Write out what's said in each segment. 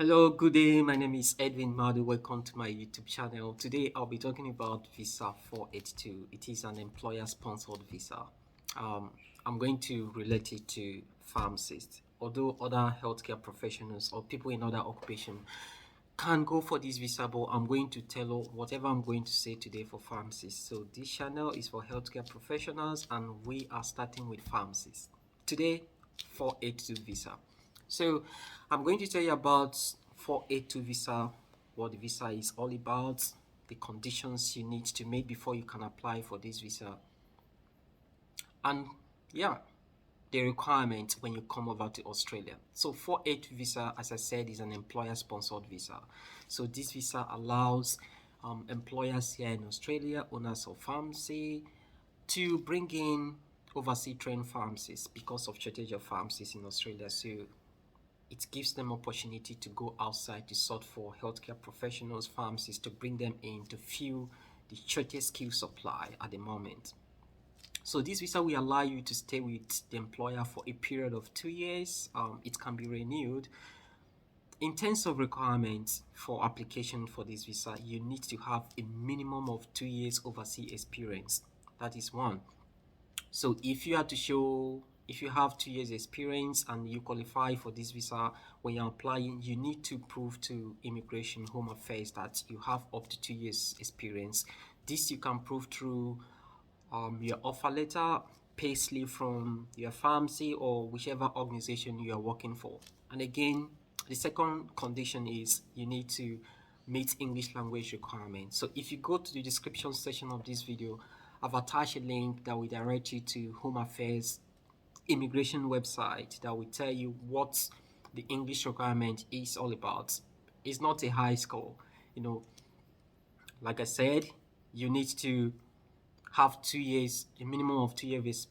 Hello, good day. My name is Edwin Madu. Welcome to my YouTube channel. Today I'll be talking about Visa 482. It is an employer sponsored visa. I'm going to relate it to pharmacists. Although other healthcare professionals or people in other occupation can go for this visa, but I'm going to tell you whatever I'm going to say today for pharmacists. So this channel is for healthcare professionals and we are starting with pharmacists. Today, 482 visa. So I'm going to tell you about 482 visa, what the visa is all about, the conditions you need to meet before you can apply for this visa, and yeah, the requirements when you come over to Australia. So 482 visa, as I said, is an employer sponsored visa. So this visa allows employers here in Australia, owners of pharmacy, to bring in overseas trained pharmacists because of shortage of pharmacists in Australia. So it gives them opportunity to go outside to sort for healthcare professionals, pharmacists, to bring them in to fill the shortage skill supply at the moment. So this visa will allow you to stay with the employer for a period of 2 years. It can be renewed. In terms of requirements for application for this visa, you need to have a minimum of 2 years overseas experience. That is one. So if you have 2 years experience and you qualify for this visa, when you're applying, you need to prove to Immigration Home Affairs that you have up to 2 years experience. This you can prove through your offer letter, pay slip from your pharmacy or whichever organization you are working for. And again, the second condition is you need to meet English language requirements. So if you go to the description section of this video, I've attached a link that will direct you to Home Affairs immigration website that will tell you what the English requirement is all about. It's not a high score, like I said, you need to have 2 years, a minimum of 2 years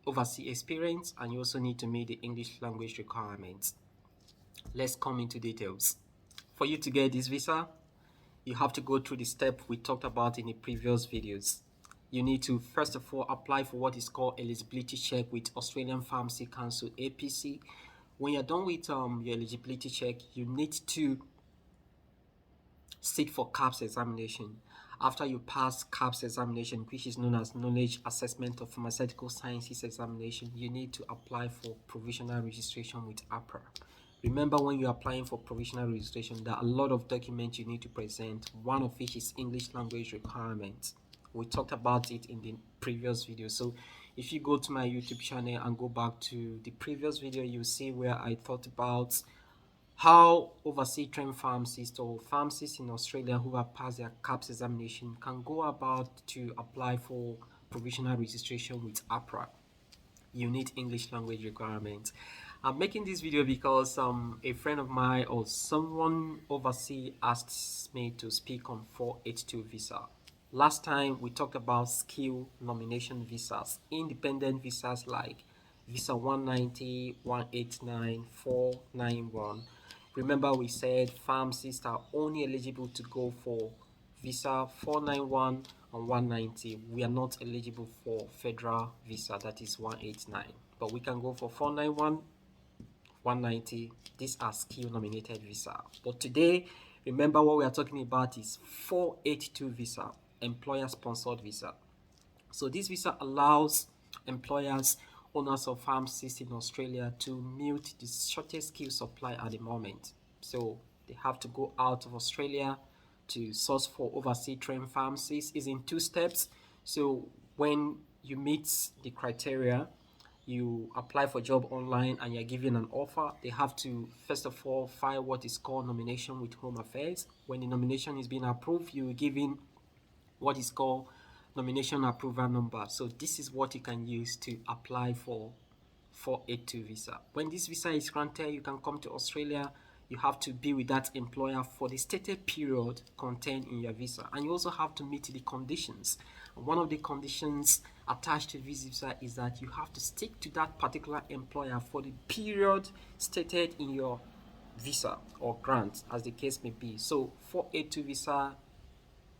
overseas experience, and you also need to meet the English language requirements. Let's come into details. For you to get this visa, you have to go through the step we talked about in the previous videos. You need to first of all apply for what is called eligibility check with Australian Pharmacy Council APC. When you're done with your eligibility check, you need to sit for Kaps examination. After you pass Kaps examination, which is known as Knowledge Assessment of Pharmaceutical Sciences examination, you need to apply for provisional registration with APRA. Remember, when you're applying for provisional registration, there are a lot of documents you need to present, one of which is English language requirements. We talked about it in the previous video. So if you go to my YouTube channel and go back to the previous video, you'll see where I thought about how overseas trained pharmacists or pharmacists in Australia who have passed their CAPS examination can go about to apply for provisional registration with APRA. You need English language requirements. I'm making this video because a friend of mine or someone overseas asked me to speak on 482 visa. Last time we talked about skill nomination visas, independent visas like visa 190, 189, 491. Remember, we said pharmacists are only eligible to go for visa 491 and 190. We are not eligible for federal visa, that is 189, but we can go for 491, 190. These are skill nominated visa. But today, remember, what we are talking about is 482 visa, employer sponsored visa. So this visa allows employers, owners of pharmacies in Australia to meet the shortest skill supply at the moment. So they have to go out of Australia to source for overseas trained pharmacists. Is in two steps. So when you meet the criteria, you apply for job online and you're given an offer. They have to first of all file what is called nomination with Home Affairs. When the nomination is being approved, you are given what is called nomination approval number. So this is what you can use to apply for 482 visa. When this visa is granted, you can come to Australia. You have to be with that employer for the stated period contained in your visa, and you also have to meet the conditions. And one of the conditions attached to this visa is that you have to stick to that particular employer for the period stated in your visa or grant, as the case may be. So 482 visa,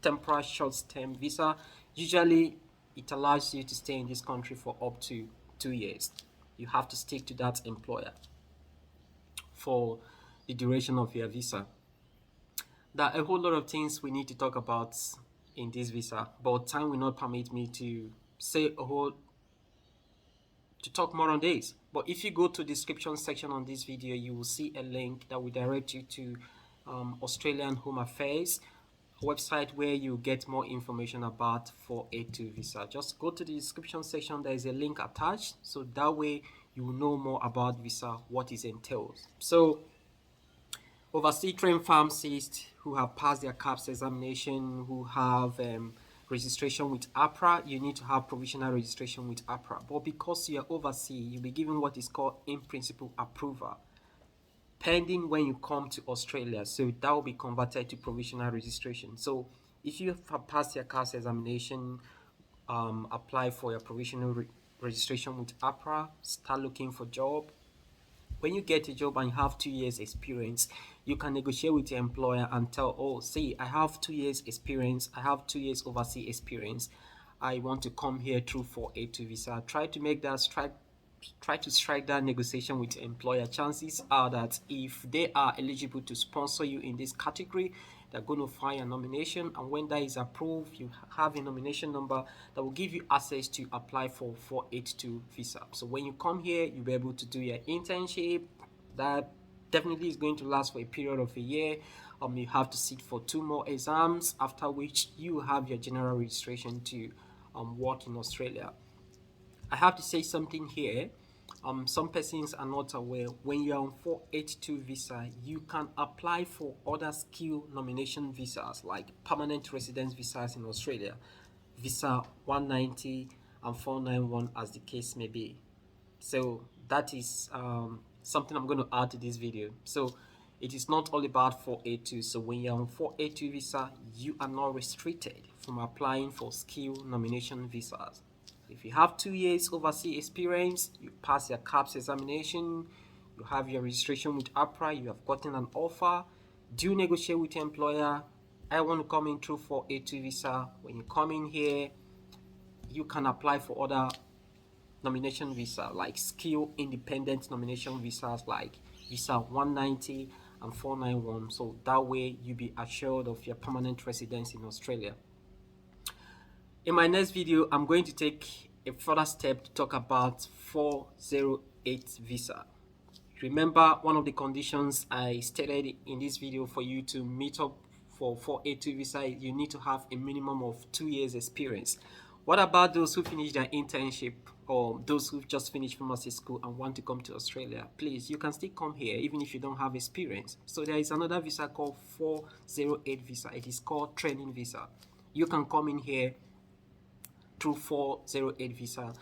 temporary short-term visa, usually it allows you to stay in this country for up to 2 years. You have to stick to that employer. For the duration of your visa. There are a whole lot of things we need to talk about in this visa, but time will not permit me to say a whole to talk more on this. But if you go to the description section on this video, you will see a link that will direct you to Australian Home Affairs website where you get more information about 482 visa. Just go to the description section, there is a link attached, so that way you will know more about visa, what it entails. So overseas trained pharmacists who have passed their Kaps examination, who have registration with APRA, you need to have provisional registration with APRA. But because you are overseas, you'll be given what is called in principle approval, pending when you come to Australia. So that will be converted to provisional registration. So if you have passed your Kaps examination, apply for your provisional registration with APRA, start looking for job. When you get a job and you have 2 years experience, you can negotiate with your employer and tell, oh, see, I have 2 years experience, I have 2 years overseas experience, I want to come here through 482 visa. Try to make that strike that negotiation with your employer. Chances are that if they are eligible to sponsor you in this category, they're going to file a nomination, and when that is approved, you have a nomination number that will give you access to apply for 482 visa. So when you come here, you'll be able to do your internship. That definitely is going to last for a period of a year. You have to sit for 2 more exams, after which you have your general registration to work in Australia. I have to say something here. Some persons are not aware, when you are on 482 visa, you can apply for other skill nomination visas like permanent residence visas in Australia, visa 190 and 491 as the case may be. So that is something I'm going to add to this video. So it is not all about 482. So when you're on 482 visa, you are not restricted from applying for skill nomination visas. If you have 2 years overseas experience, you pass your Kaps examination, you have your registration with APRA, you have gotten an offer, do negotiate with your employer. I want to come in through 482 visa. When you come in here, you can apply for other nomination visa like skill independent nomination visas like visa 190 and 491. So that way you'll be assured of your permanent residence in Australia. In my next video, I'm going to take a further step to talk about 408 visa. Remember, one of the conditions I stated in this video for you to meet up for 482 visa, you need to have a minimum of 2 years experience. What about those who finish their internship or those who've just finished pharmacy school and want to come to Australia? Please, you can still come here even if you don't have experience. So there is another visa called 408 visa. It is called training visa. You can come in here through 408 visa.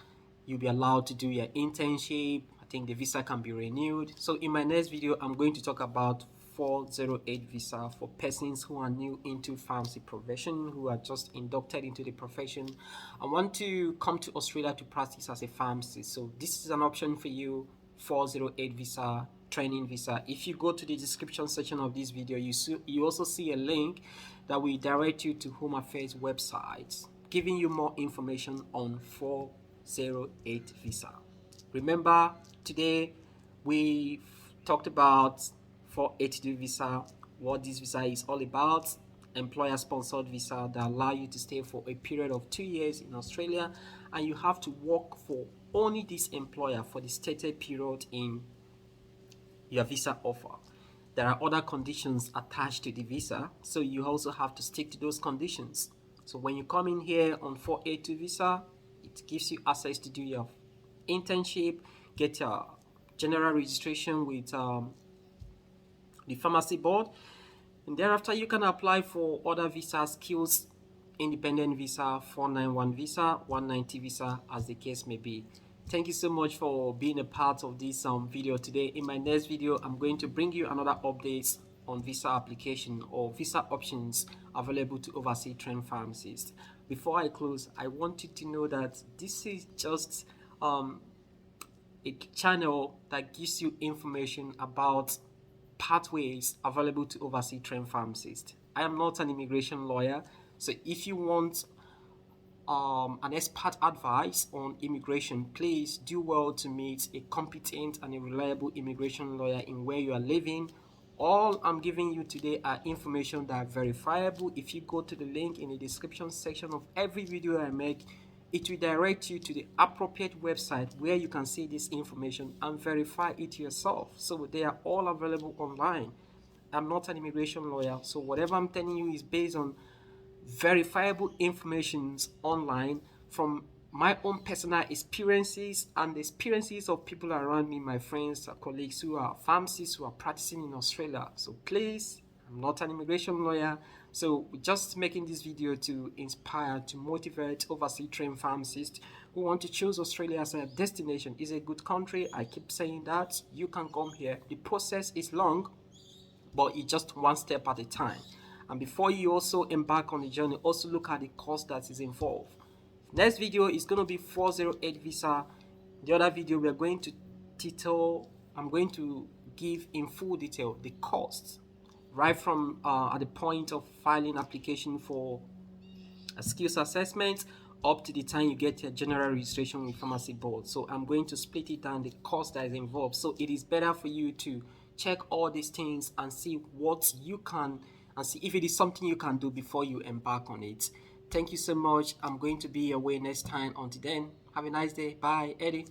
You'll be allowed to do your internship. I think the visa can be renewed. So in my next video, I'm going to talk about 408 visa for persons who are new into pharmacy profession, who are just inducted into the profession and want to come to Australia to practice as a pharmacist. So this is an option for you, 408 visa, training visa. If you go to the description section of this video, you also see a link that will direct you to Home Affairs websites, giving you more information on 408 visa. Remember, today we've talked about 482 visa, what this visa is all about, employer sponsored visa that allow you to stay for a period of 2 years in Australia, and you have to work for only this employer for the stated period in your visa offer. There are other conditions attached to the visa, so you also have to stick to those conditions. So when you come in here on 482 visa, it gives you access to do your internship, get your general registration with the pharmacy board, and thereafter you can apply for other visa, skills independent visa, 491 visa, 190 visa, as the case may be. Thank you so much for being a part of this video today. In my next video, I'm going to bring you another updates on visa application or visa options available to overseas trained pharmacists. Before I close, I want you to know that this is just a channel that gives you information about pathways available to overseas trained pharmacists. I am not an immigration lawyer, so if you want an expert advice on immigration, please do well to meet a competent and a reliable immigration lawyer in where you are living all I'm giving you today are information that are verifiable. If you go to the link in the description section of every video I make, it will direct you to the appropriate website where you can see this information and verify it yourself. So they are all available online. I'm not an immigration lawyer, so whatever I'm telling you is based on verifiable informations online from my own personal experiences and the experiences of people around me, my friends, colleagues who are pharmacists who are practicing in Australia. So please, I'm not an immigration lawyer, so we're just making this video to inspire, to motivate overseas trained pharmacists who want to choose Australia as a destination. It's a good country. I keep saying that. You can come here. The process is long, but it's just one step at a time. And before you also embark on the journey, also look at the cost that is involved. Next video is going to be 408 visa. The other video we are going to detail, I'm going to give in full detail the costs right from at the point of filing application for a skills assessment up to the time you get your general registration with pharmacy board. So I'm going to split it down, the cost that is involved. So it is better for you to check all these things and see what you can, and see if it is something you can do before you embark on it. Thank you so much. I'm going to be away next time. Until then, have a nice day. Bye. Eddie.